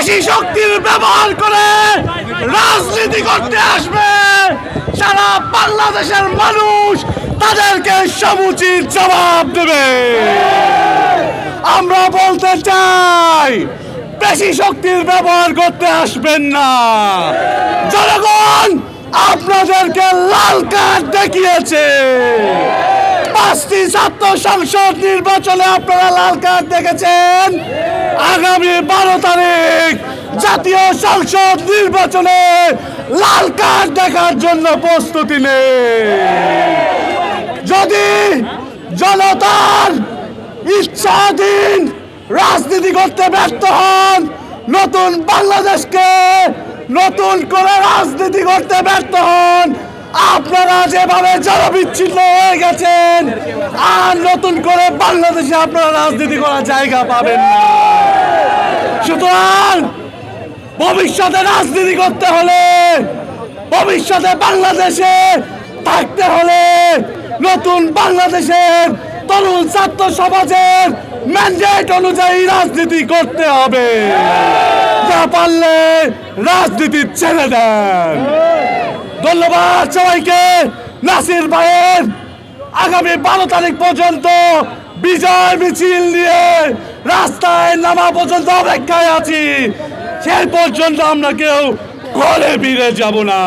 বেশি শক্তির ব্যবহার করে রাজনীতি করতে আসবে, সারা বাংলাদেশের মানুষ তাদেরকে সমুচিত জবাব দেবে। আমরা বলতে চাই, বেশি শক্তির ব্যবহার করতে আসবেন না। জনগণ আপনাদেরকে লাল কার্ড দেখিয়েছে। 5টি ছাত্র সংসদ নির্বাচনে আপনারা লাল কার্ড দেখেছেন। আগামী 12 তারিখ জাতীয় সংসদ নির্বাচনে লাল কার্ড দেখার জন্য প্রস্তুতি নেই। যদি জনতার ইচ্ছাধীন রাজনীতি করতে ব্যর্থ হন, নতুন বাংলাদেশকে নতুন করে রাজনীতি করতে ব্যর্থ হন, আপনারা যেভাবে জনবিচ্ছিন্ন হয়ে গেছেন, আর নতুন করে বাংলাদেশে আপনারা রাজনীতি করার জায়গা পাবেন না। সুতরাং ভবিষ্যতে রাজনীতি করতে হলে, ভবিষ্যতে বাংলাদেশে থাকতে হলে, নতুন বাংলাদেশের তরুণ ছাত্র সমাজের ম্যান্ডেট অনুযায়ী রাজনীতি করতে হবে। না পারলে রাজনীতি ছেড়ে দেন। ধন্যবাদ সবাইকে। নাসির ভাইয়ের আগামী 12 তারিখ পর্যন্ত বিজয় মিছিল নিয়ে রাস্তায় নামা পর্যন্ত অপেক্ষায় আছি। সেই পর্যন্ত আমরা কেউ ঘরে ফিরে যাব না।